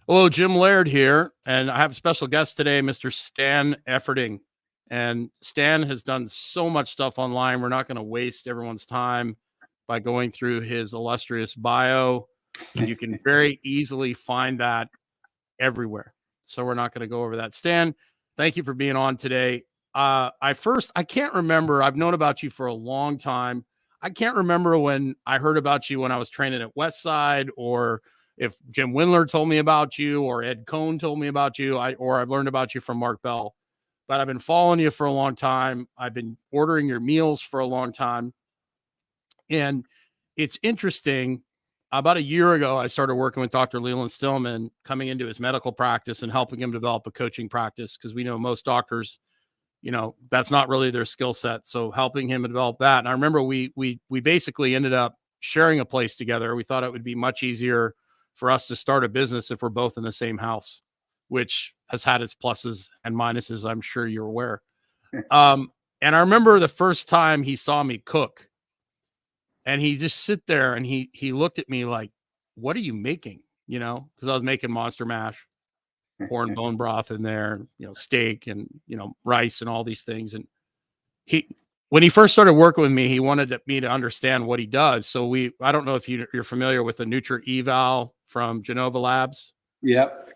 Hello, Jim Laird here, and I have a special guest today, Mr. Stan Efferding. And Stan has done so much stuff online. We're not going to waste everyone's time by going through his illustrious bio. You can very easily find that everywhere. So we're not going to go over that. Stan, thank you for being on today. I can't remember. I've known about you for a long time. I can't remember when I heard about you when I was training at Westside, or if Jim Windler told me about you, or Ed Cohn told me about you, or I've learned about you from Mark Bell. But I've been following you for a long time. I've been ordering your meals for a long time. And it's interesting. About a year ago, I started working with Dr. Leland Stillman, coming into his medical practice and helping him develop a coaching practice, because we know most doctors, that's not really their skill set. So helping him develop that. And I remember we basically ended up sharing a place together. We thought it would be much easier for us to start a business if we're both in the same house, which has had its pluses and minuses, I'm sure you're aware. And I remember the first time he saw me cook, and he just sit there and he looked at me like, "What are you making?" Because I was making monster mash, pouring bone broth in there, steak and, rice and all these things. And when he first started working with me, he wanted me to understand what he does. So I don't know if you're familiar with the Nutri-Eval from Genova Labs. Yep.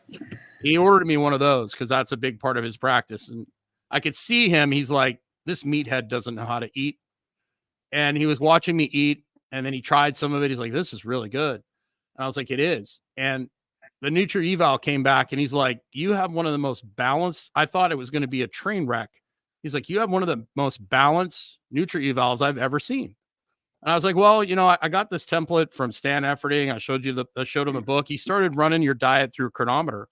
He ordered me one of those because that's a big part of his practice. And I could see him. He's like, this meathead doesn't know how to eat. And he was watching me eat, and then he tried some of it. He's like, this is really good. And I was like, it is. And the Nutri-Eval came back, and he's like, you have one of the most balanced. I thought it was going to be a train wreck. He's like, you have one of the most balanced Nutri-Evals I've ever seen. And I was like, well, I got this template from Stan Efferding. I showed him the book. He started running your diet through Chronometer.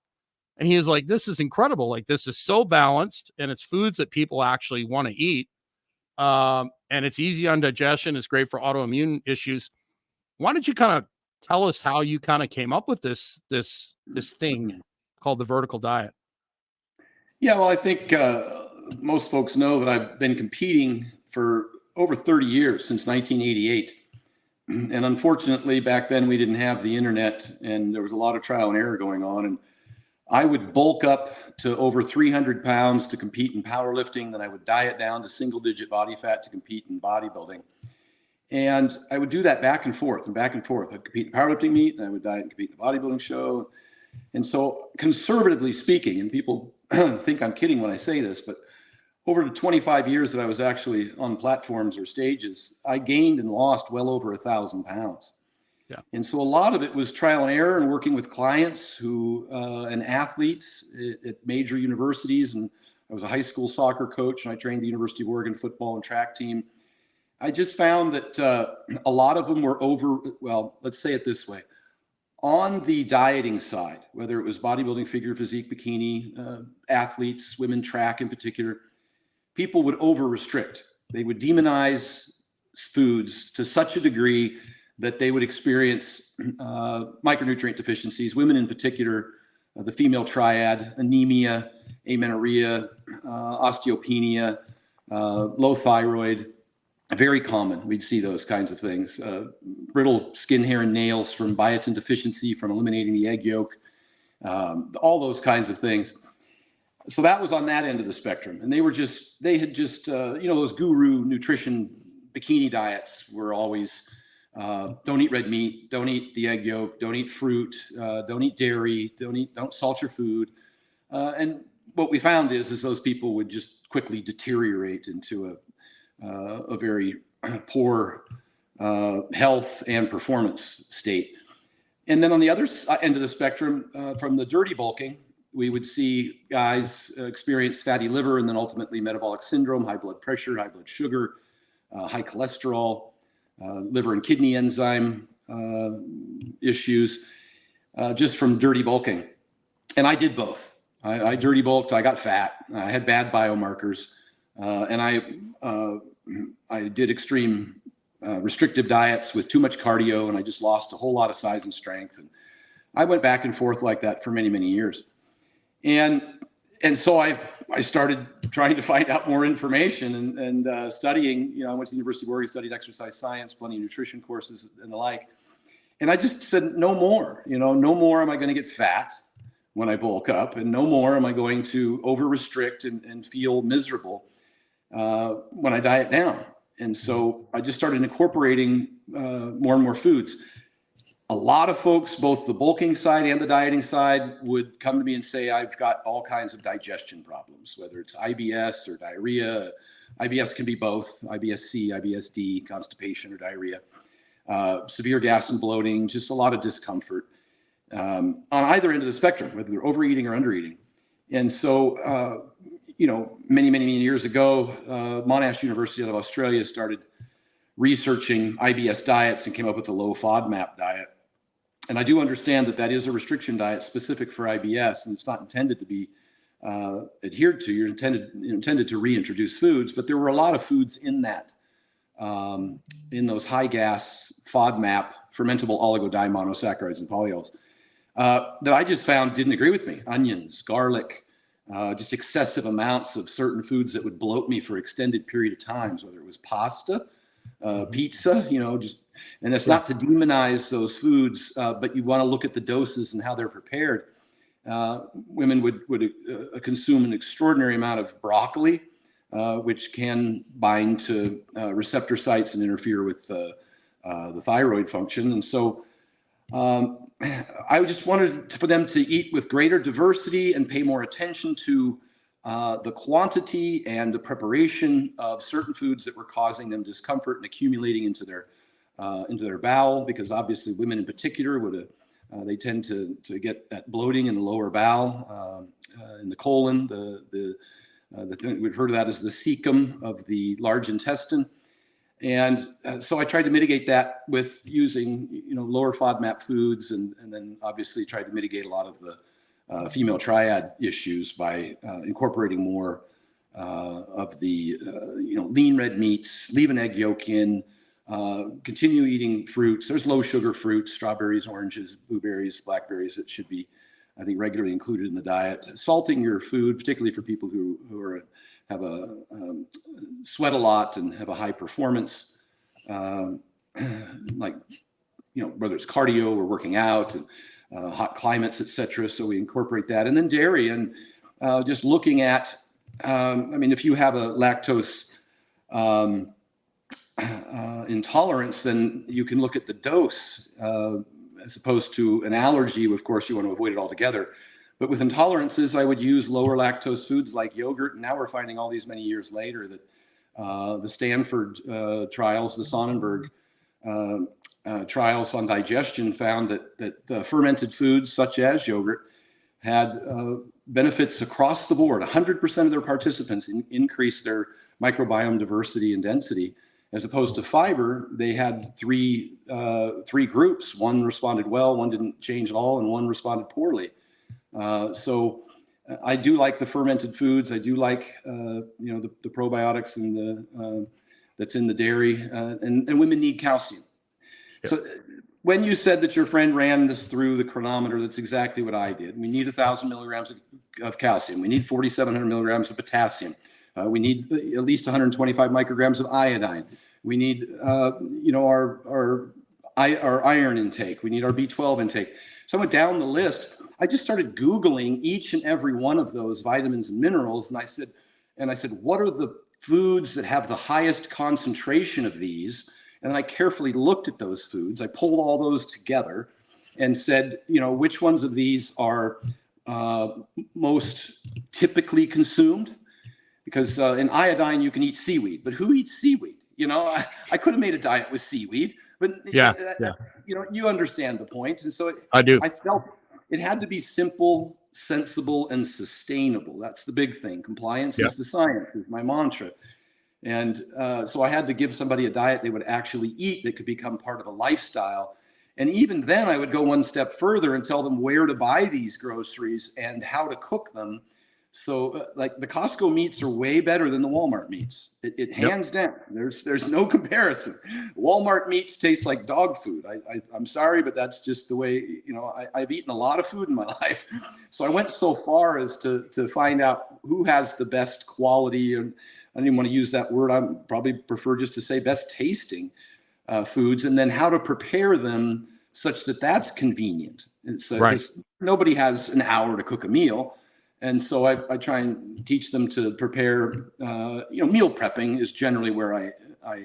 And he was like, this is incredible. Like, this is so balanced, and it's foods that people actually want to eat. And it's easy on digestion. It's great for autoimmune issues. Why don't you kind of tell us how you kind of came up with this thing called the vertical diet? Yeah, well, I think most folks know that I've been competing for over 30 years, since 1988. And unfortunately, back then we didn't have the internet, and there was a lot of trial and error going on. And I would bulk up to over 300 pounds to compete in powerlifting. Then I would diet down to single-digit body fat to compete in bodybuilding. And I would do that back and forth and back and forth. I'd compete in powerlifting meet, and I would diet and compete in a bodybuilding show. And so, conservatively speaking, and people think I'm kidding when I say this, but over the 25 years that I was actually on platforms or stages, I gained and lost well over 1,000 pounds. Yeah. And so a lot of it was trial and error and working with clients and athletes at major universities. And I was a high school soccer coach, and I trained the University of Oregon football and track team. I just found that a lot of them were let's say it this way. On the dieting side, whether it was bodybuilding, figure physique, bikini, athletes, women track in particular, people would over restrict. They would demonize foods to such a degree that they would experience micronutrient deficiencies, women in particular, the female triad, anemia, amenorrhea, osteopenia, low thyroid, very common. We'd see those kinds of things. Brittle skin, hair, and nails from biotin deficiency, from eliminating the egg yolk, all those kinds of things. So that was on that end of the spectrum. And they had just, those guru nutrition bikini diets were always, don't eat red meat, don't eat the egg yolk, don't eat fruit, don't eat dairy, don't salt your food. And what we found is those people would just quickly deteriorate into a very poor health and performance state. And then on the other end of the spectrum, from the dirty bulking, we would see guys experience fatty liver, and then ultimately metabolic syndrome, high blood pressure, high blood sugar, high cholesterol, liver and kidney enzyme issues, just from dirty bulking. And I did both. I dirty bulked, I got fat, I had bad biomarkers, and I did extreme restrictive diets with too much cardio, and I just lost a whole lot of size and strength. And I went back and forth like that for many, many years. And so I started trying to find out more information and studying. I went to the University of Oregon, studied exercise science, plenty of nutrition courses and the like. And I just said, no more. No more am I going to get fat. when I bulk up, and no more am I going to over restrict and feel miserable when I diet down. And so I just started incorporating more and more foods. A lot of folks, both the bulking side and the dieting side, would come to me and say, I've got all kinds of digestion problems, whether it's IBS or diarrhea. IBS can be both, IBS-C, IBS-D, constipation or diarrhea, severe gas and bloating, just a lot of discomfort on either end of the spectrum, whether they're overeating or undereating. And so, many years ago, Monash University out of Australia started researching IBS diets and came up with the low FODMAP diet. And I do understand that is a restriction diet specific for IBS, and it's not intended to be adhered to. You're intended to reintroduce foods, but there were a lot of foods in that, in those high gas FODMAP fermentable oligodimonosaccharides and polyols that I just found didn't agree with me. Onions, garlic, just excessive amounts of certain foods that would bloat me for extended period of times, whether it was pasta, pizza, and that's not to demonize those foods, but you want to look at the doses and how they're prepared. Women would consume an extraordinary amount of broccoli, which can bind to receptor sites and interfere with the thyroid function. And so I just wanted for them to eat with greater diversity and pay more attention to the quantity and the preparation of certain foods that were causing them discomfort and accumulating into their bowel, because obviously women in particular they tend to get that bloating in the lower bowel, in the colon. The thing we've heard of that as the cecum of the large intestine. And so I tried to mitigate that with using lower FODMAP foods, and then obviously tried to mitigate a lot of the female triad issues by incorporating more of the lean red meats, leave an egg yolk in, continue eating fruits. There's low sugar fruits, strawberries, oranges, blueberries, blackberries that should be, I think, regularly included in the diet. Salting your food, particularly for people who have a sweat a lot and have a high performance, like whether it's cardio or working out, and hot climates, etc. So we incorporate that, and then dairy, and just looking at, if you have a lactose intolerance, then you can look at the dose as opposed to an allergy. Of course, you want to avoid it altogether. But with intolerances, I would use lower lactose foods like yogurt. And now we're finding all these many years later that the Stanford trials, the Sonnenberg trials on digestion found that fermented foods such as yogurt had benefits across the board. 100% of their participants increased their microbiome diversity and density. As opposed to fiber, they had three groups. One responded well, one didn't change at all, and one responded poorly. So I do like the fermented foods. I do like the probiotics and the that's in the dairy, and women need calcium. Yep. So when you said that your friend ran this through the chronometer, that's exactly what I did. We need 1,000 milligrams of calcium. We need 4,700 milligrams of potassium. We need at least 125 micrograms of iodine. We need, our iron intake. We need our B12 intake. So I went down the list. I just started Googling each and every one of those vitamins and minerals, and I said, what are the foods that have the highest concentration of these? And then I carefully looked at those foods. I pulled all those together and said, which ones of these are most typically consumed? Because in iodine, you can eat seaweed, but who eats seaweed? I could have made a diet with seaweed, but you understand the point. And so I do. I felt it had to be simple, sensible, and sustainable. That's the big thing. Compliance is the science, is my mantra. And so I had to give somebody a diet they would actually eat that could become part of a lifestyle. And even then I would go one step further and tell them where to buy these groceries and how to cook them. So like the Costco meats are way better than the Walmart meats. It hands down. There's no comparison. Walmart meats taste like dog food. I'm sorry, but that's just the way, I've eaten a lot of food in my life. So I went so far as to find out who has the best quality, and I didn't want to use that word. I probably prefer just to say best tasting foods, and then how to prepare them such that that's convenient. It's Right. because nobody has an hour to cook a meal. And so I try and teach them to prepare, meal prepping is generally where I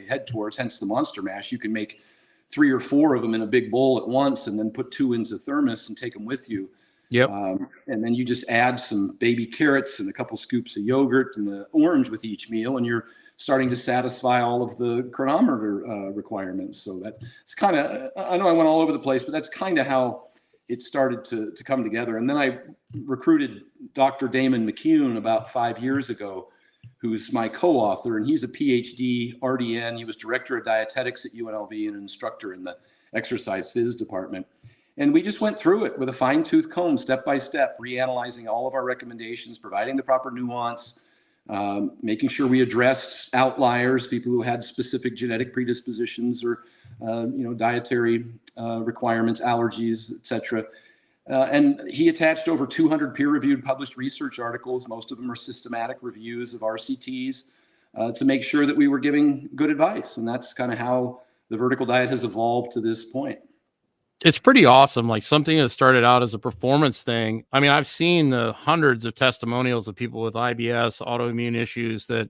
head towards, hence the Monster Mash. You can make 3 or 4 of them in a big bowl at once and then put 2 into thermos and take them with you. Yep. And then you just add some baby carrots and a couple scoops of yogurt and the orange with each meal, and you're starting to satisfy all of the chronometer requirements. So that's kind of, I know I went all over the place, but that's kind of how it started to come together. And then I recruited Dr. Damon McCune about 5 years ago, who's my co-author, and he's a PhD RDN. He was director of dietetics at UNLV and an instructor in the exercise phys department. And we just went through it with a fine-tooth comb, step by step, reanalyzing all of our recommendations, providing the proper nuance, making sure we addressed outliers, people who had specific genetic predispositions or dietary requirements, allergies, etc. And he attached over 200 peer-reviewed published research articles. Most of them are systematic reviews of RCTs to make sure that we were giving good advice. And that's kind of how the vertical diet has evolved to this point. It's pretty awesome. Like something that started out as a performance thing. I mean, I've seen the hundreds of testimonials of people with IBS, autoimmune issues that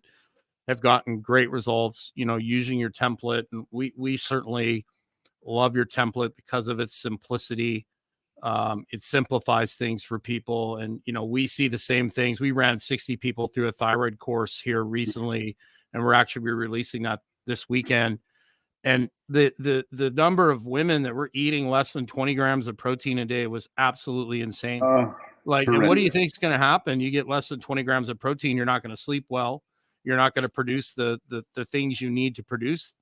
have gotten great results, using your template. And we certainly love your template because of its simplicity. It simplifies things for people. And, we see the same things. We ran 60 people through a thyroid course here recently, and we're actually releasing that this weekend. And the number of women that were eating less than 20 grams of protein a day was absolutely insane. And what do you think is going to happen? You get less than 20 grams of protein, you're not going to sleep well. You're not going to produce the things you need to produce,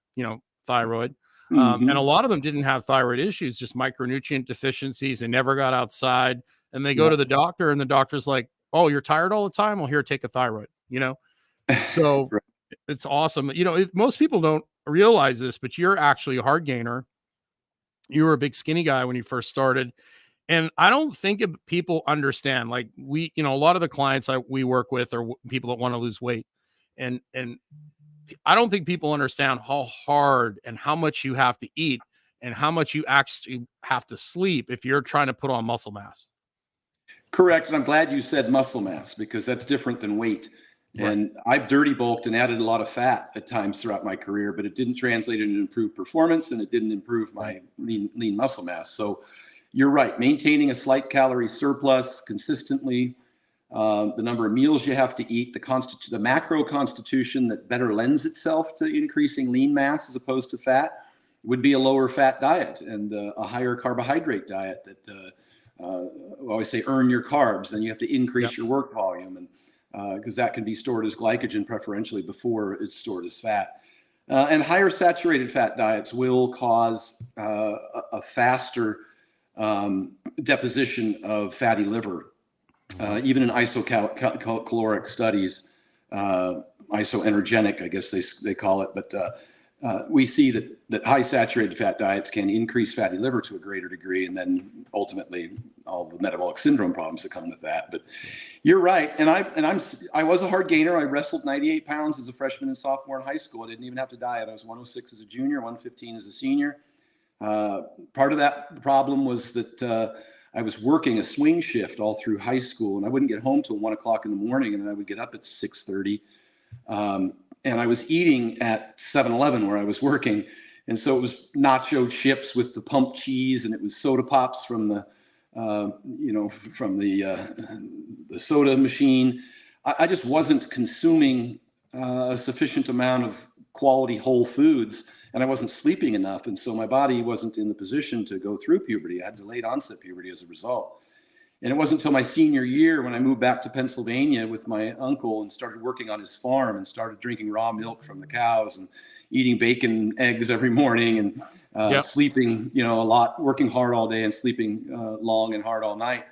thyroid. And a lot of them didn't have thyroid issues, just micronutrient deficiencies. They never got outside, and they go to the doctor, and the doctor's like, "Oh, you're tired all the time? Well, here, take a thyroid." So it's awesome. Most people don't realize this, but you're actually a hard gainer. You were a big skinny guy when you first started. And I don't think people understand, like a lot of the clients we work with are people that want to lose weight. And I don't think people understand how hard and how much you have to eat and how much you actually have to sleep if you're trying to put on muscle mass. Correct. And I'm glad you said muscle mass, because that's different than weight. Right. And I've dirty bulked and added a lot of fat at times throughout my career, but it didn't translate into improved performance, and it didn't improve my lean muscle mass. So you're right. Maintaining a slight calorie surplus consistently, the number of meals you have to eat, the macro constitution that better lends itself to increasing lean mass as opposed to fat would be a lower fat diet and a higher carbohydrate diet that I always say earn your carbs. Then you have to increase your work volume, and because that can be stored as glycogen preferentially before it's stored as fat. And higher saturated fat diets will cause a faster deposition of fatty liver. Even in isocaloric studies, isoenergenic, I guess they call it, but we see that high saturated fat diets can increase fatty liver to a greater degree, and then ultimately all the metabolic syndrome problems that come with that. But you're right, and I was a hard gainer. I wrestled 98 pounds as a freshman and sophomore in high school. I didn't even have to diet. I was 106 as a junior, 115 as a senior. Part of that problem was that I was working a swing shift all through high school, and I wouldn't get home till 1 o'clock in the morning, and then I would get up at 6:30. And I was eating at 7-Eleven where I was working. And so it was nacho chips with the pumped cheese, and it was soda pops from the soda machine. I just wasn't consuming a sufficient amount of quality whole foods, and I wasn't sleeping enough. And so my body wasn't in the position to go through puberty. I had delayed onset puberty as a result. And it wasn't until my senior year when I moved back to Pennsylvania with my uncle and started working on his farm and started drinking raw milk from the cows and eating bacon, eggs every morning, and sleeping, a lot, working hard all day and sleeping long and hard all night,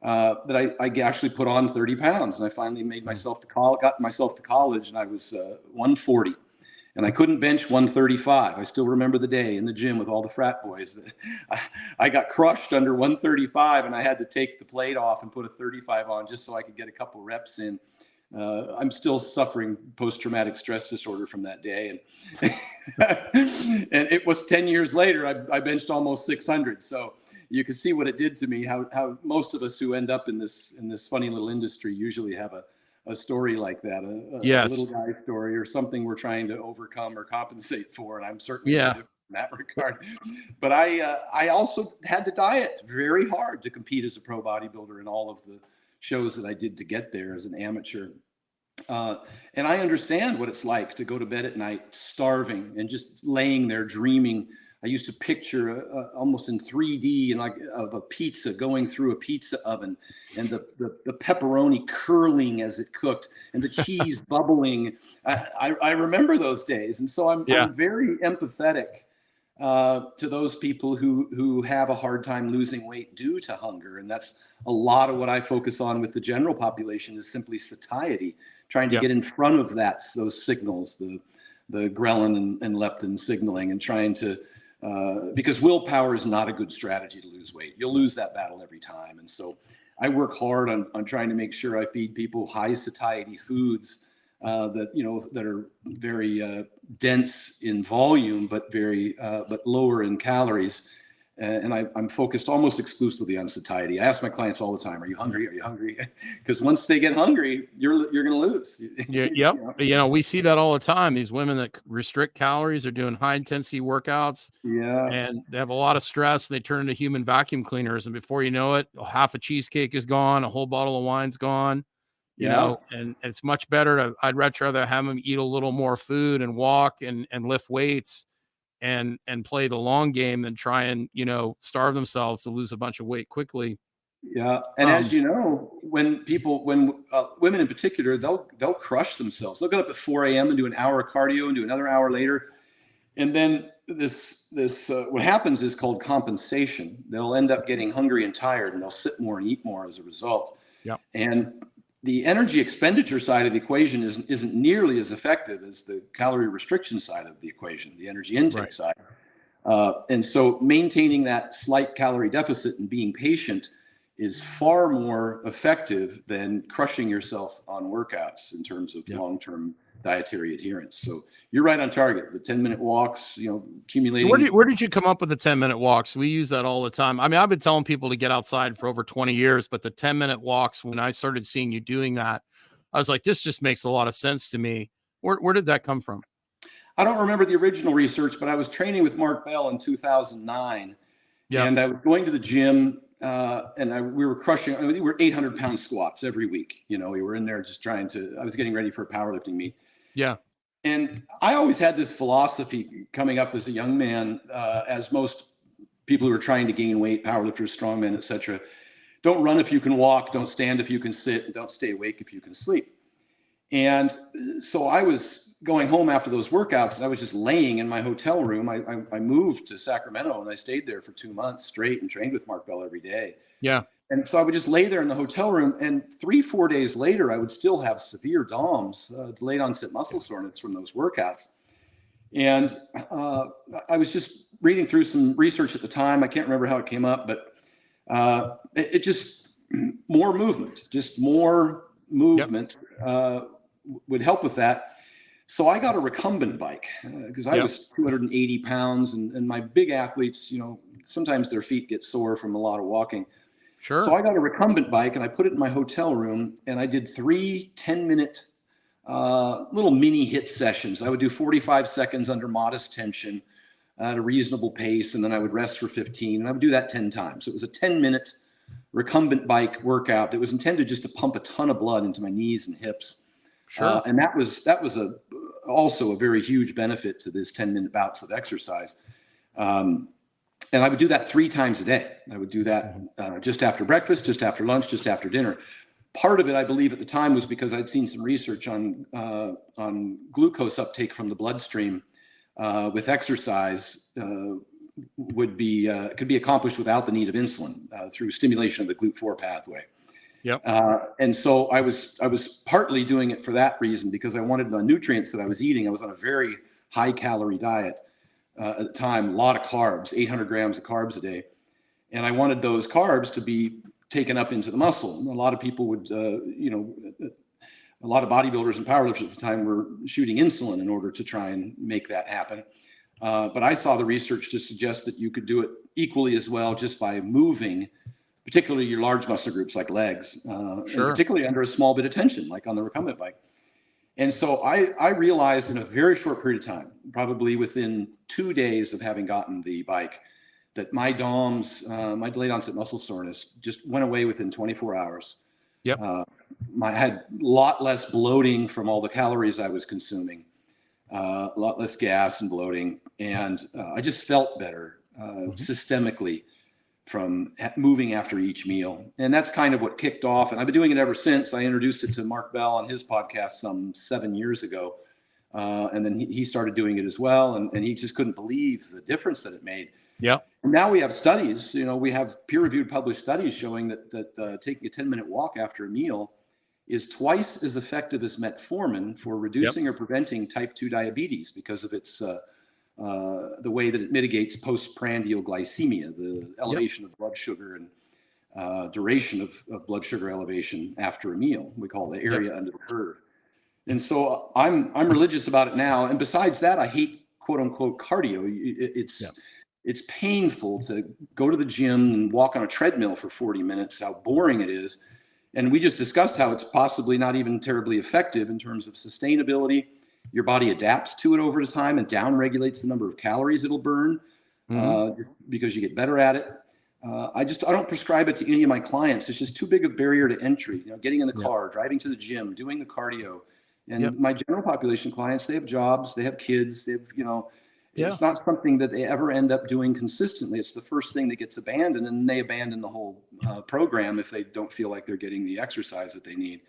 that I actually put on 30 pounds. And I finally made myself got myself to college, and I was 140. And I couldn't bench 135. I still remember the day in the gym with all the frat boys. I got crushed under 135, and I had to take the plate off and put a 35 on just so I could get a couple reps in. I'm still suffering post-traumatic stress disorder from that day. And, and it was 10 years later, I benched almost 600. So you can see what it did to me, how most of us who end up in this funny little industry usually have a story like that, a little guy story or something we're trying to overcome or compensate for. And I'm certainly no different in that regard. But I also had to diet very hard to compete as a pro bodybuilder in all of the shows that I did to get there as an amateur. And I understand what it's like to go to bed at night starving and just laying there dreaming. I used to picture almost in 3D and like of a pizza going through a pizza oven, and the pepperoni curling as it cooked and the cheese bubbling. I remember those days, and so I'm very empathetic to those people who have a hard time losing weight due to hunger. And that's a lot of what I focus on with the general population is simply satiety, trying to get in front of those signals, the ghrelin and leptin signaling, and trying to, because willpower is not a good strategy to lose weight. You'll lose that battle every time. And so I work hard on trying to make sure I feed people high satiety foods that are very dense in volume, but lower in calories. And I'm focused almost exclusively on satiety. I ask my clients all the time, "Are you hungry? Are you hungry?" Because once they get hungry, you're going to lose. We see that all the time. These women that restrict calories are doing high intensity workouts. And they have a lot of stress. They turn into human vacuum cleaners, and before you know it, half a cheesecake is gone, a whole bottle of wine's gone. You know, and it's much better I'd much rather have them eat a little more food and walk and lift weights and play the long game than try and, starve themselves to lose a bunch of weight quickly. Yeah. And as you know, when women in particular, they'll crush themselves. They'll get up at 4 a.m. and do an hour of cardio and do another hour later. And then this what happens is called compensation. They'll end up getting hungry and tired, and they'll sit more and eat more as a result. Yeah. And the energy expenditure side of the equation isn't nearly as effective as the calorie restriction side of the equation, the energy intake side. And so maintaining that slight calorie deficit and being patient is far more effective than crushing yourself on workouts in terms of long-term dietary adherence. So you're right on target. The 10-minute walks, accumulating. Where did you come up with the 10-minute walks? We use that all the time. I mean, I've been telling people to get outside for over 20 years, but the 10-minute walks, when I started seeing you doing that, I was like, this just makes a lot of sense to me. Where did that come from? I don't remember the original research, but I was training with Mark Bell in 2009. And I was going to the gym and we were crushing, we were 800-pound squats every week. We were in there just I was getting ready for a powerlifting meet. Yeah. And I always had this philosophy coming up as a young man, as most people who are trying to gain weight, powerlifters, strongmen, et cetera, don't run if you can walk, don't stand if you can sit, and don't stay awake if you can sleep. And so I was going home after those workouts, and I was just laying in my hotel room. I moved to Sacramento, and I stayed there for 2 months straight and trained with Mark Bell every day. Yeah. And so I would just lay there in the hotel room, and 3-4 days later, I would still have severe DOMS, delayed onset muscle soreness from those workouts. And I was just reading through some research at the time. I can't remember how it came up, but it just more movement would help with that. So I got a recumbent bike because I was 280 pounds, and my big athletes, sometimes their feet get sore from a lot of walking. Sure. So I got a recumbent bike and I put it in my hotel room, and I did 3 10-minute little mini HIIT sessions. I would do 45 seconds under modest tension at a reasonable pace, and then I would rest for 15, and I would do that 10 times. So it was a 10-minute recumbent bike workout that was intended just to pump a ton of blood into my knees and hips. Sure. And that was also a very huge benefit to this 10-minute bouts of exercise. And I would do that 3 times a day. I would do that just after breakfast, just after lunch, just after dinner. Part of it, I believe, at the time was because I'd seen some research on glucose uptake from the bloodstream with exercise could be accomplished without the need of insulin through stimulation of the GLUT4 pathway. Yep. And so I was partly doing it for that reason, because I wanted the nutrients that I was eating. I was on a very high calorie diet at the time, a lot of carbs, 800 grams of carbs a day. And I wanted those carbs to be taken up into the muscle. And a lot of people would, a lot of bodybuilders and powerlifters at the time were shooting insulin in order to try and make that happen. But I saw the research to suggest that you could do it equally as well just by moving, particularly your large muscle groups like legs, and particularly under a small bit of tension, like on the recumbent bike. And so I realized in a very short period of time, probably within 2 days of having gotten the bike, that my DOMS, my delayed onset muscle soreness, just went away within 24 hours. Yep. I had a lot less bloating from all the calories I was consuming, a lot less gas and bloating. And I just felt better systemically from moving after each meal. And that's kind of what kicked off. And I've been doing it ever since. I introduced it to Mark Bell on his podcast some 7 years ago. And then he started doing it as well. And he just couldn't believe the difference that it made. Yeah. Now we have studies, we have peer-reviewed published studies showing that taking a 10-minute walk after a meal is twice as effective as metformin for reducing or preventing type 2 diabetes because of its the way that it mitigates postprandial glycemia, the elevation of blood sugar and duration of blood sugar elevation after a meal. We call the area under the curve. And so I'm religious about it now. And besides that, I hate quote unquote cardio. It's painful to go to the gym and walk on a treadmill for 40 minutes, how boring it is. And we just discussed how it's possibly not even terribly effective in terms of sustainability. Your body adapts to it over time and down regulates the number of calories it'll burn because you get better at it. I don't prescribe it to any of my clients. It's just too big a barrier to entry. Getting in the car, driving to the gym, doing the cardio. And my general population clients, they have jobs, they have kids, they have, it's not something that they ever end up doing consistently. It's the first thing that gets abandoned, and they abandon the whole program if they don't feel like they're getting the exercise that they need.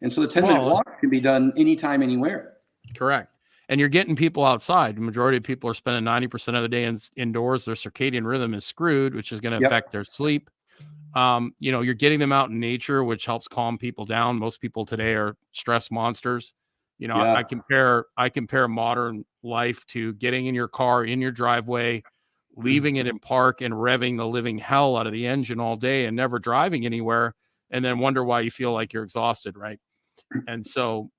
And so the 10-minute walk can be done anytime, anywhere. Correct. And you're getting people outside. The majority of people are spending 90% of the day indoors. Their circadian rhythm is screwed, which is going to affect their sleep. You're getting them out in nature, which helps calm people down. Most people today are stress monsters. I compare modern life to getting in your car, in your driveway, leaving it in park and revving the living hell out of the engine all day and never driving anywhere, and then wonder why you feel like you're exhausted. Right. And so,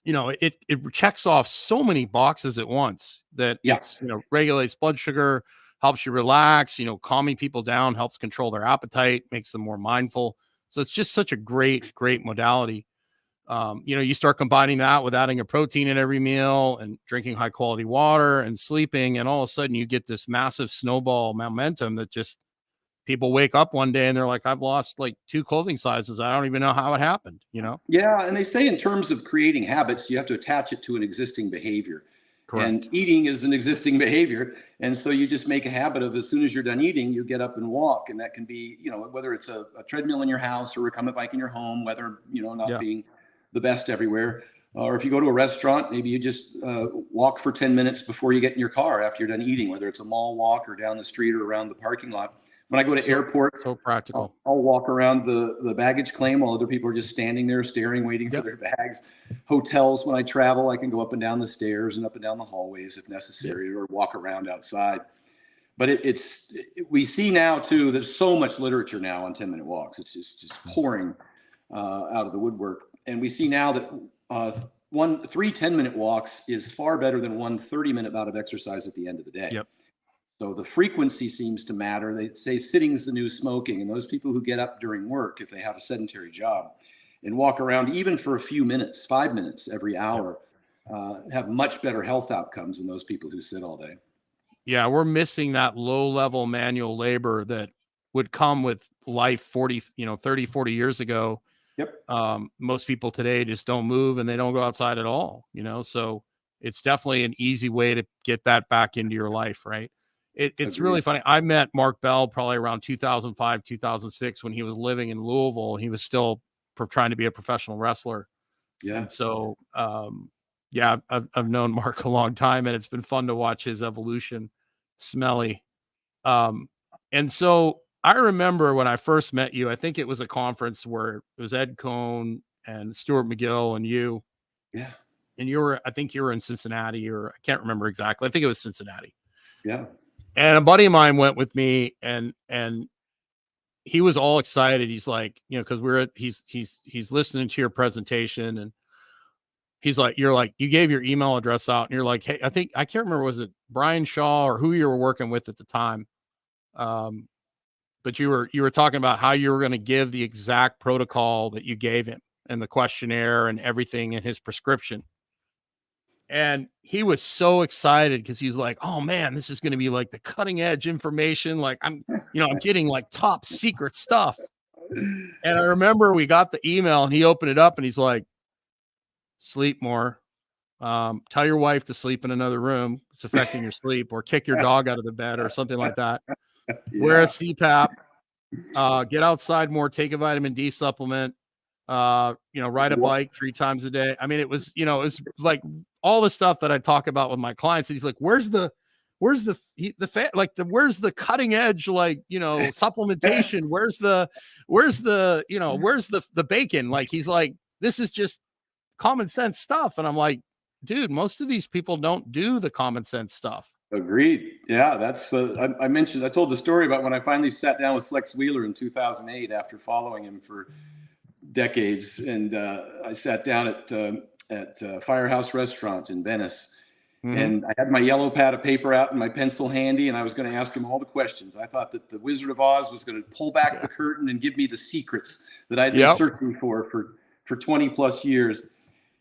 it checks off so many boxes at once that it's, regulates blood sugar, helps you relax, calming people down, helps control their appetite, makes them more mindful. So it's just such a great modality. You start combining that with adding a protein in every meal and drinking high quality water and sleeping. And all of a sudden you get this massive snowball momentum that just people wake up one day and they're like, I've lost like 2 clothing sizes. I don't even know how it happened, Yeah. And they say in terms of creating habits, you have to attach it to an existing behavior. Correct. And eating is an existing behavior. And so you just make a habit of, as soon as you're done eating, you get up and walk. And that can be, whether it's a treadmill in your house or a recumbent bike in your home, whether, not being the best everywhere. Or if you go to a restaurant, maybe you just walk for 10 minutes before you get in your car after you're done eating, whether it's a mall walk or down the street or around the parking lot. When I go to airport, so practical. I'll walk around the baggage claim while other people are just standing there staring, waiting for their bags. Hotels, when I travel, I can go up and down the stairs and up and down the hallways if necessary, or walk around outside. But we see now too, there's so much literature now on 10-minute walks. It's just pouring out of the woodwork. And we see now that 3 10-minute walks is far better than 1 30-minute bout of exercise at the end of the day. Yep. So the frequency seems to matter. They say sitting is the new smoking. And those people who get up during work, if they have a sedentary job, and walk around even for a few minutes, 5 minutes every hour, have much better health outcomes than those people who sit all day. Yeah, we're missing that low-level manual labor that would come with life 30, 40 years ago. Yep. Most people today just don't move and they don't go outside at all, so it's definitely an easy way to get that back into your life, right? It's really funny. I met Mark Bell probably around 2005, 2006 when he was living in Louisville. He was still trying to be a professional wrestler. Yeah. And so, I've known Mark a long time, and it's been fun to watch his evolution. Smelly. And so I remember when I first met you, I think it was a conference where it was Ed Cohn and Stuart McGill and you. Yeah. And I think you were in Cincinnati, or I can't remember exactly. I think it was Cincinnati. Yeah. And a buddy of mine went with me, and he was all excited. He's like, because he's listening to your presentation, and he's like, you're like, you gave your email address out and you're like, hey, I can't remember, was it Brian Shaw or who you were working with at the time? But you were talking about how you were going to give the exact protocol that you gave him and the questionnaire and everything in his prescription. And he was so excited because he's like, oh man, this is going to be like the cutting edge information. Like I'm getting like top secret stuff. And I remember we got the email and he opened it up and he's like, sleep more. Tell your wife to sleep in another room. It's affecting your sleep, or kick your dog out of the bed or something like that. Yeah. Wear a CPAP, get outside more, take a vitamin D supplement, ride a bike 3 times a day. I mean, it was like all the stuff that I talk about with my clients. He's like, where's the cutting edge, supplementation? Where's the bacon? Like, he's like, this is just common sense stuff. And I'm like, dude, most of these people don't do the common sense stuff. Agreed. Yeah, that's I told the story about when I finally sat down with Flex Wheeler in 2008 after following him for decades, and I sat down at Firehouse Restaurant in Venice, and I had my yellow pad of paper out and my pencil handy, and I was going to ask him all the questions. I thought that the Wizard of Oz was going to pull back the curtain and give me the secrets that I'd been searching for 20 plus years.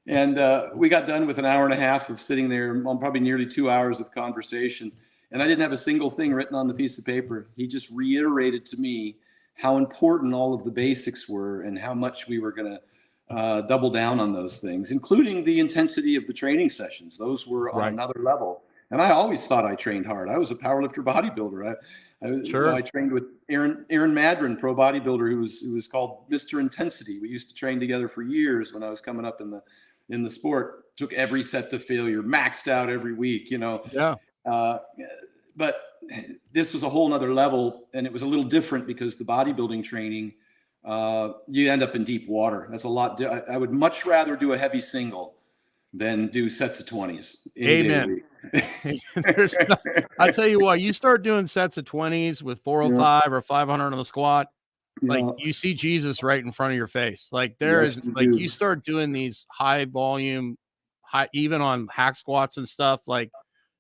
And we got done with an hour and a half of sitting there, probably nearly 2 hours of conversation. And I didn't have a single thing written on the piece of paper. He just reiterated to me how important all of the basics were and how much we were going to double down on those things, including the intensity of the training sessions. Those were on another level. And I always thought I trained hard. I was a powerlifter bodybuilder. I trained with Aaron Madron, pro bodybuilder, who was called Mr. Intensity. We used to train together for years when I was coming up in the sport. Took every set to failure, maxed out every week, but this was a whole nother level, and it was a little different because the bodybuilding training, you end up in deep water. That's a lot. I would much rather do a heavy single than do sets of 20s. Amen. I tell you what, you start doing sets of 20s with 405 or 500 on the squat, like you see Jesus right in front of your face. Like you start doing these high volume, even on hack squats and stuff, like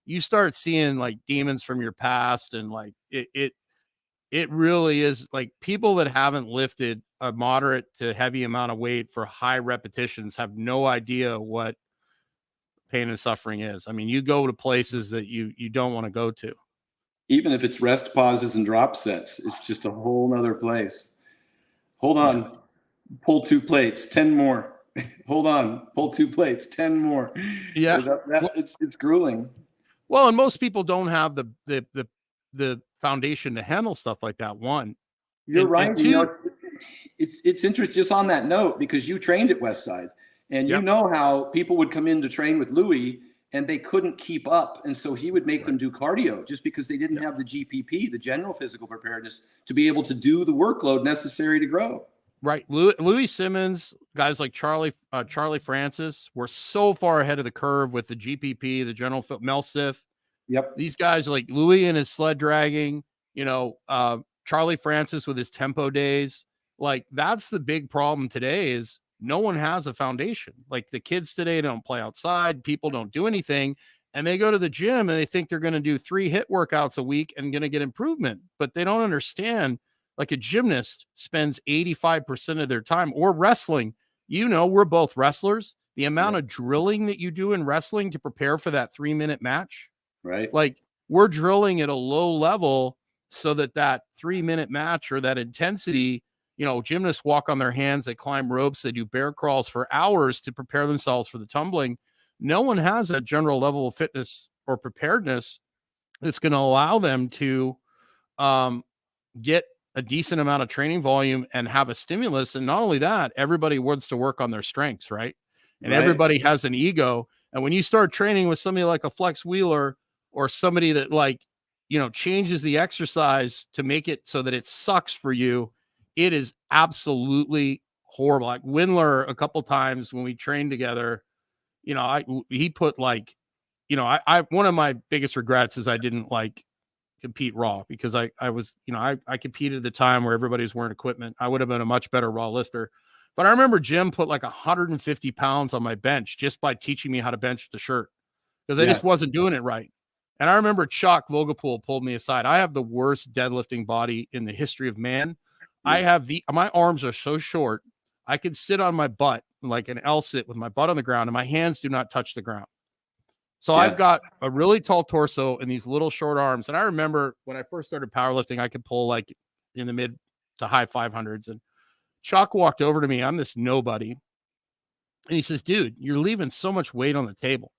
you start seeing like demons from your past. And like, it really is like people that haven't lifted a moderate to heavy amount of weight for high repetitions have no idea what pain and suffering is. I mean, you go to places that you don't want to go to. Even if it's rest pauses and drop sets, it's just a whole nother place. Hold on, pull 2 plates, 10 more. Hold on, pull 2 plates, 10 more. Yeah, it's grueling. Well, and most people don't have the foundation to handle stuff like that. One, you're right. And 2, it's interesting just on that note, because you trained at Westside, and you know how people would come in to train with Louis and they couldn't keep up. And so he would make them do cardio just because they didn't have the GPP, the general physical preparedness, to be able to do the workload necessary to grow. Right. Louis Simmons, guys like Charlie Francis were so far ahead of the curve with the GPP, the general Mel Sif. Yep. These guys like Louis and his sled dragging, Charlie Francis with his tempo days. Like, that's the big problem today is no one has a foundation. Like, the kids today don't play outside. People don't do anything. And they go to the gym and they think they're going to do 3 HIIT workouts a week and going to get improvement. But they don't understand, like a gymnast spends 85% of their time, or wrestling. We're both wrestlers. The amount of drilling that you do in wrestling to prepare for that 3-minute match, right? Like, we're drilling at a low level so that 3-minute match or that intensity, gymnasts walk on their hands, they climb ropes, they do bear crawls for hours to prepare themselves for the tumbling. No one has that general level of fitness or preparedness that's going to allow them to get a decent amount of training volume and have a stimulus. And not only that, everybody wants to work on their strengths, right? And everybody has an ego. And when you start training with somebody like a Flex Wheeler or somebody that changes the exercise to make it so that it sucks for you, it is absolutely horrible. Like Windler, a couple times when we trained together, he put one of my biggest regrets is I didn't compete raw, because I was, I competed at the time where everybody was wearing equipment. I would have been a much better raw lifter, But I remember Jim put like 150 pounds on my bench just by teaching me how to bench the shirt, because I Yeah. just wasn't doing it right. And I remember Chuck Vogelpool pulled me aside. I have the worst deadlifting body in the history of man. I Yeah. have my arms are so short. I could sit on my butt like an L sit with my butt on the ground, and my hands do not touch the ground. So I've Yeah. got a really tall torso and these little short arms. And I remember when I first started powerlifting, I could pull like in the mid to high 500s. And Chuck walked over to me. I'm this nobody. And he says, dude, you're leaving so much weight on the table.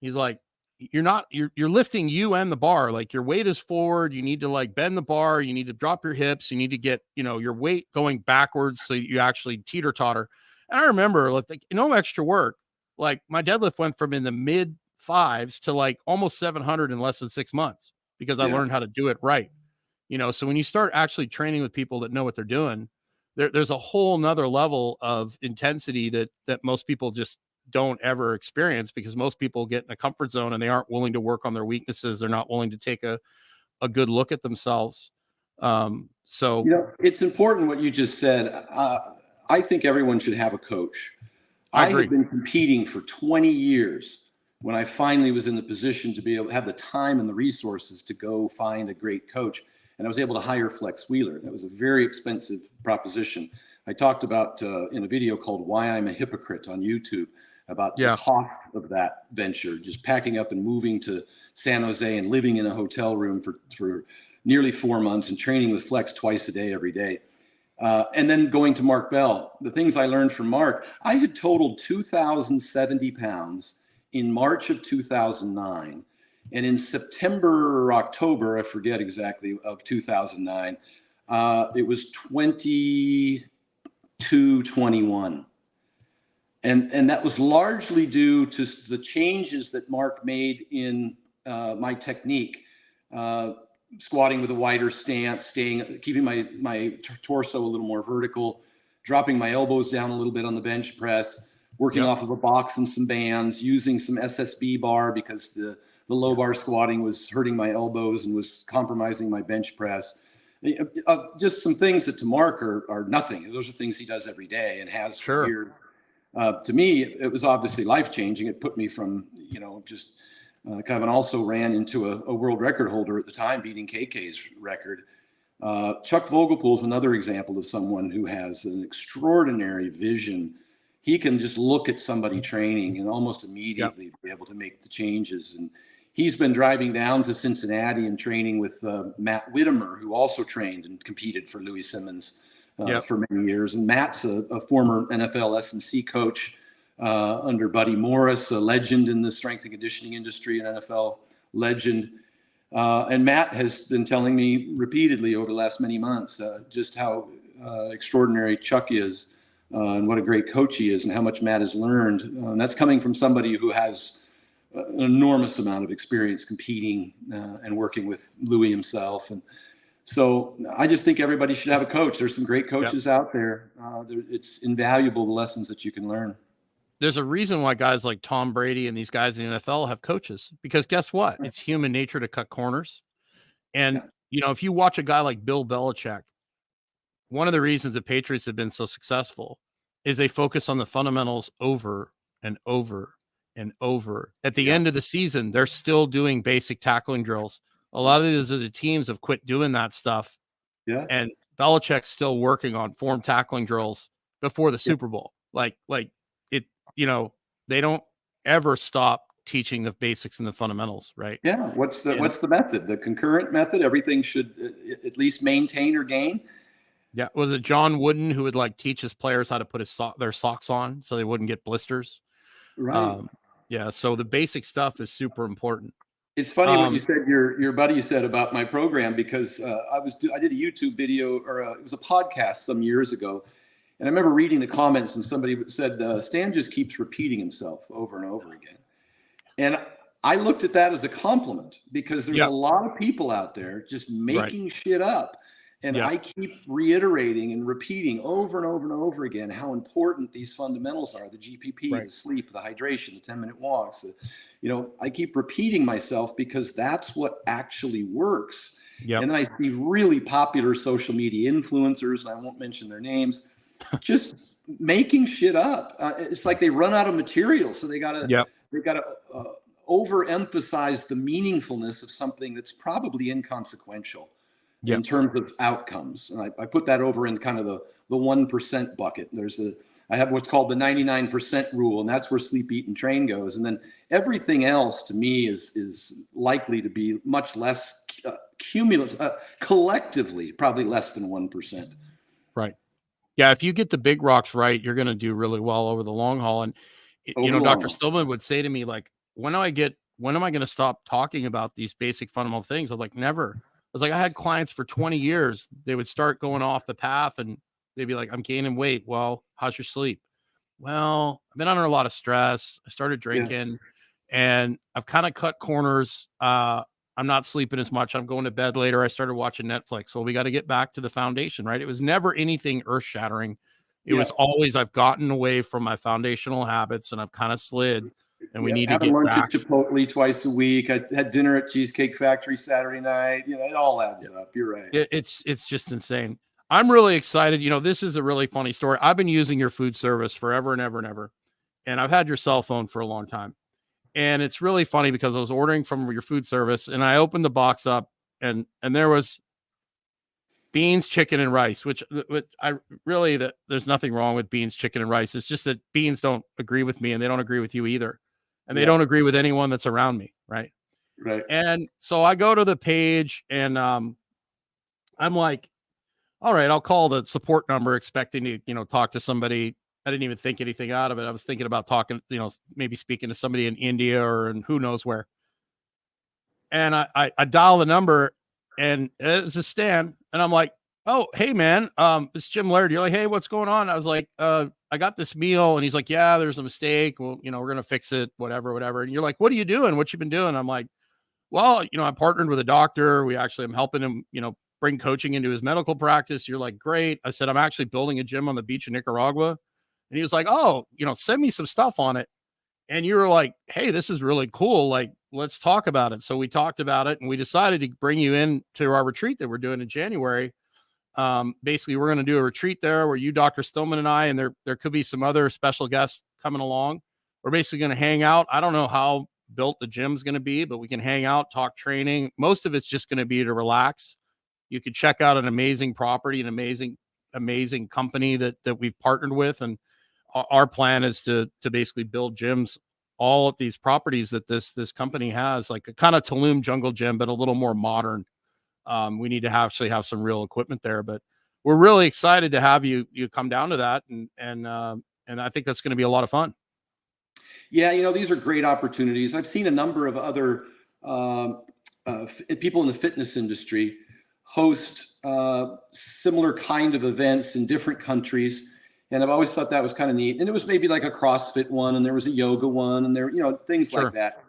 He's like, you're lifting you and the bar. Like, your weight is forward. You need to like bend the bar. You need to drop your hips. You need to get, your weight going backwards so you actually teeter totter. And I remember like, no extra work. Like, my deadlift went from in the mid fives to like almost 700 in less than 6 months because I Yeah. learned how to do it right. So when you start actually training with people that know what they're doing, there's a whole nother level of intensity that most people just don't ever experience, because most people get in a comfort zone and they aren't willing to work on their weaknesses. They're not willing to take a good look at themselves. So It's important what you just said. I think everyone should have a coach. I I agree. had been competing for 20 years when I finally was in the position to be able to have the time and the resources to go find a great coach. And I was able to hire Flex Wheeler. That was a very expensive proposition. I talked about in a video called Why I'm a Hypocrite on YouTube about the cost of that venture, just packing up and moving to San Jose and living in a hotel room for nearly 4 months and training with Flex twice a day, every day. And then going to Mark Bell. The things I learned from Mark, I had totaled 2,070 pounds in March of 2009. And in September or October, I forget exactly, of 2009, it was 2221. And that was largely due to the changes that Mark made in my technique. Squatting with a wider stance, keeping my torso a little more vertical, dropping my elbows down a little bit on the bench press, working off of a box and some bands, using some SSB bar because the low bar squatting was hurting my elbows and was compromising my bench press. Just some things that to Mark are nothing. Those are things he does every day and has for years. To me, it was obviously life-changing. It put me from, just kind of, and also ran into a world record holder at the time, beating KK's record. Chuck Vogelpool is another example of someone who has an extraordinary vision. He can just look at somebody training and almost immediately be able to make the changes. And he's been driving down to Cincinnati and training with Matt Whittemer, who also trained and competed for Louis Simmons for many years. And Matt's a former NFL S&C coach under Buddy Morris, a legend in the strength and conditioning industry, an NFL legend. And Matt has been telling me repeatedly over the last many months just how extraordinary Chuck is and what a great coach he is and how much Matt has learned. And that's coming from somebody who has an enormous amount of experience competing and working with Louis himself. And so I just think everybody should have a coach. There's some great coaches out there. It's invaluable, the lessons that you can learn. There's a reason why guys like Tom Brady and these guys in the NFL have coaches, because guess what? It's human nature to cut corners. And, if you watch a guy like Bill Belichick, one of the reasons the Patriots have been so successful is they focus on the fundamentals over and over and over. At the end of the season, they're still doing basic tackling drills. A lot of these are the teams have quit doing that stuff. Yeah. And Belichick's still working on form tackling drills before the Super Bowl. Like it, they don't ever stop teaching the basics and the fundamentals, right? Yeah. What's the method? The concurrent method? Everything should at least maintain or gain. Yeah. Was it John Wooden who would like teach his players how to put their socks on so they wouldn't get blisters? Right. Yeah. So the basic stuff is super important. It's funny what you said, your buddy said about my program, because I did a YouTube video, or it was a podcast some years ago. And I remember reading the comments and somebody said, Stan just keeps repeating himself over and over again. And I looked at that as a compliment, because there's a lot of people out there just making shit up. And I keep reiterating and repeating over and over and over again how important these fundamentals are: the GPP, the sleep, the hydration, the 10-minute walks. I keep repeating myself because that's what actually works. And then I see really popular social media influencers, and I won't mention their names, just making shit up. It's like they run out of material, so they gotta overemphasize the meaningfulness of something that's probably inconsequential in terms of outcomes. And I put that over in kind of the 1% bucket. I have what's called the 99% rule, and that's where sleep, eat, and train goes. And then everything else to me is likely to be much less cumulative, collectively, probably less than 1%. Right. Yeah. If you get the big rocks right, you're going to do really well over the long haul. And, Dr. Stillman would say to me, like, when am I going to stop talking about these basic fundamental things? I'm like, never. I was like, I had clients for 20 years. They would start going off the path and they'd be like, I'm gaining weight. Well, how's your sleep? Well, I've been under a lot of stress. I started drinking and I've kind of cut corners. I'm not sleeping as much. I'm going to bed later. I started watching Netflix. Well, we got to get back to the foundation, right? It was never anything earth shattering. It was always, I've gotten away from my foundational habits and I've kind of slid, and we need to get lunch back. At Chipotle twice a week. I had dinner at Cheesecake Factory Saturday night. It all adds up. You're right. It's just insane. I'm really excited. This is a really funny story. I've been using your food service forever and ever and ever. And I've had your cell phone for a long time. And it's really funny because I was ordering from your food service and I opened the box up and there was beans, chicken, and rice, which I really, there's nothing wrong with beans, chicken, and rice. It's just that beans don't agree with me and they don't agree with you either. And they don't agree with anyone that's around me. Right. Right. And so I go to the page and I'm like, all right, I'll call the support number expecting to, talk to somebody. I didn't even think anything out of it. I was thinking about talking, maybe speaking to somebody in India or in who knows where. And I dial the number and it's a Stan. And I'm like, oh, hey man, this is Jim Laird. You're like, hey, what's going on? I was like, I got this meal. And he's like, yeah, there's a mistake. Well, we're going to fix it, whatever. And you're like, what are you doing? What you been doing? I'm like, well, I partnered with a doctor. I'm helping him, bring coaching into his medical practice. You're like, great. I said, I'm actually building a gym on the beach in Nicaragua. And he was like, oh, send me some stuff on it. And you were like, hey, this is really cool. Like, let's talk about it. So we talked about it and we decided to bring you in to our retreat that we're doing in January. Basically, we're going to do a retreat there where you, Dr. Stillman, and I, and there could be some other special guests coming along. We're basically going to hang out. I don't know how built the gym's going to be, but we can hang out, talk training. Most of it's just going to be to relax. You could check out an amazing property, an amazing company that we've partnered with. And our plan is to basically build gyms, all of these properties that this company has, like a kind of Tulum jungle gym, but a little more modern. We need to actually have some real equipment there, but we're really excited to have you come down to that. And I think that's going to be a lot of fun. Yeah. These are great opportunities. I've seen a number of other people in the fitness industry host similar kind of events in different countries. And I've always thought that was kind of neat. And it was maybe like a CrossFit one, and there was a yoga one, and there, things like that.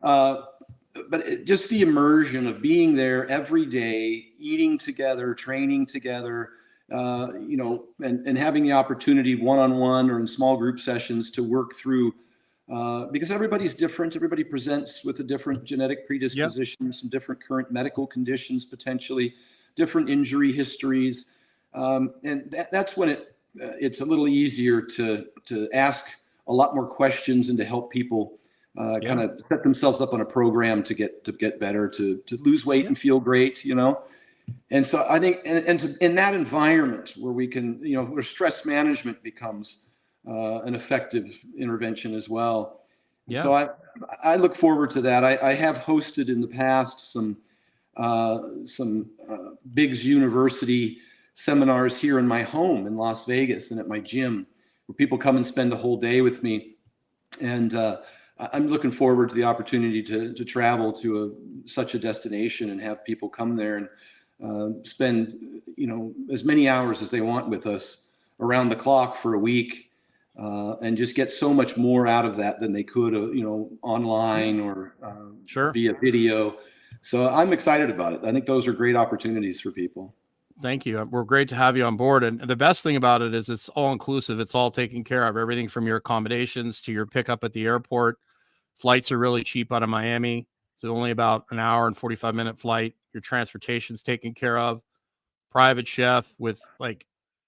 But just the immersion of being there every day, eating together, training together, and having the opportunity one-on-one or in small group sessions to work through, because everybody's different. Everybody presents with a different genetic predisposition, some different current medical conditions, potentially different injury histories. And that's when it's a little easier to ask a lot more questions and to help people kind of set themselves up on a program to get better, to lose weight and feel great, And so I think, in that environment where we can, where stress management becomes an effective intervention as well. Yeah. So I look forward to that. I have hosted in the past some Biggs University seminars here in my home in Las Vegas and at my gym, where people come and spend a whole day with me. And I'm looking forward to the opportunity to travel to such a destination and have people come there and spend, as many hours as they want with us around the clock for a week, and just get so much more out of that than they could, online or via video. So I'm excited about it. I think those are great opportunities for people. Thank you. We're great to have you on board. And the best thing about it is it's all inclusive. It's all taken care of. Everything from your accommodations to your pickup at the airport. Flights are really cheap out of Miami. It's only about an hour and 45-minute flight. Your transportation's taken care of. Private chef with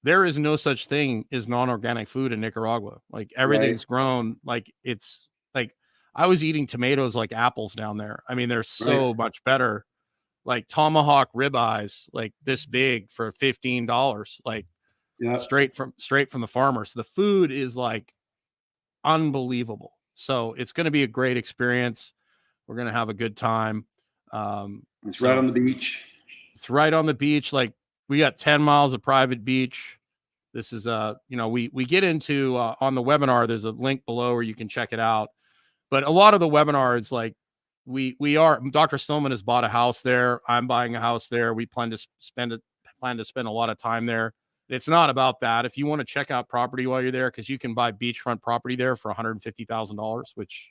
there is no such thing as non-organic food in Nicaragua. Like everything's grown. Like it's like I was eating tomatoes like apples down there. I mean, they're so much better. Like tomahawk ribeyes, like this big for $15, like straight from the farmer. So the food is like unbelievable. So it's going to be a great experience. We're going to have a good time. It's right on the beach. It's right on the beach. Like we got 10 miles of private beach. This is we get into on the webinar, there's a link below where you can check it out. But a lot of the webinars, like Dr. Stillman has bought a house there. I'm buying a house there. We plan to spend a lot of time there. It's not about that. If you want to check out property while you're there, because you can buy beachfront property there for $150,000, which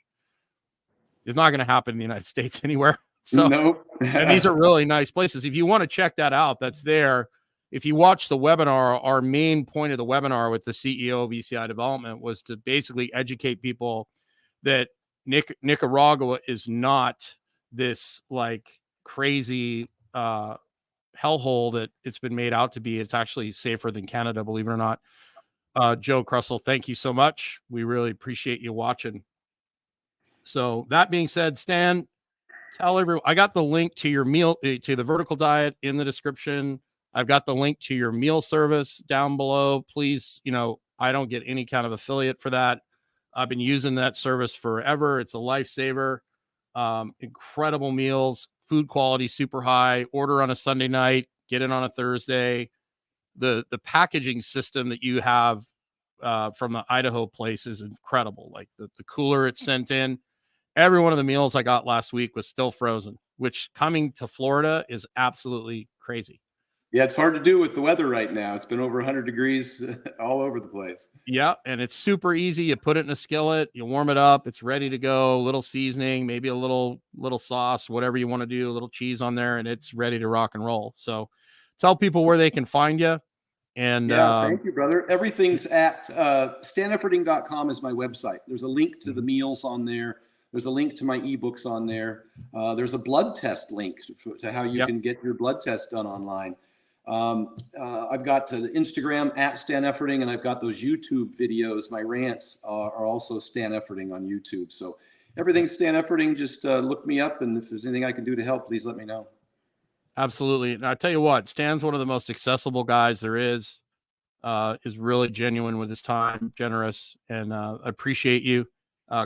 is not going to happen in the United States anywhere. So, nope. And these are really nice places. If you want to check that out, that's there. If you watch the webinar, our main point of the webinar with the CEO of ECI Development was to basically educate people that Nicaragua is not this like crazy hellhole that it's been made out to be. It's actually safer than Canada, believe it or not. Joe Crussell, thank you so much. We really appreciate you watching. So that being said, Stan, tell everyone, I got the link to your meal, to the vertical diet in the description. I've got the link to your meal service down below. Please, I don't get any kind of affiliate for that. I've been using that service forever. It's a lifesaver. Incredible meals, food quality, super high. Order on a Sunday night, get it on a Thursday. The packaging system that you have from the Idaho place is incredible. Like the cooler it's sent in. Every one of the meals I got last week was still frozen, which coming to Florida is absolutely crazy. Yeah, it's hard to do with the weather right now. It's been over 100 degrees all over the place. Yeah, and it's super easy. You put it in a skillet, you warm it up, it's ready to go. A little seasoning, maybe a little sauce, whatever you want to do, a little cheese on there, and it's ready to rock and roll. So tell people where they can find you. And thank you, brother. Everything's at stanefferding.com is my website. There's a link to the meals on there. There's a link to my ebooks on there. There's a blood test link to how you can get your blood test done online. I've got the Instagram at Stan Efferding, and I've got those YouTube videos. My rants are also Stan Efferding on YouTube. So everything's Stan Efferding. Just look me up, and if there's anything I can do to help, please let me know. Absolutely. And I tell you what, Stan's one of the most accessible guys there is really genuine with his time, generous, and I appreciate you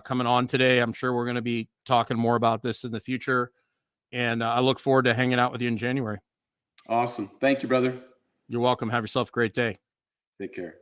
coming on today. I'm sure we're going to be talking more about this in the future, and I look forward to hanging out with you in January. Awesome. Thank you, brother. You're welcome. Have yourself a great day. Take care.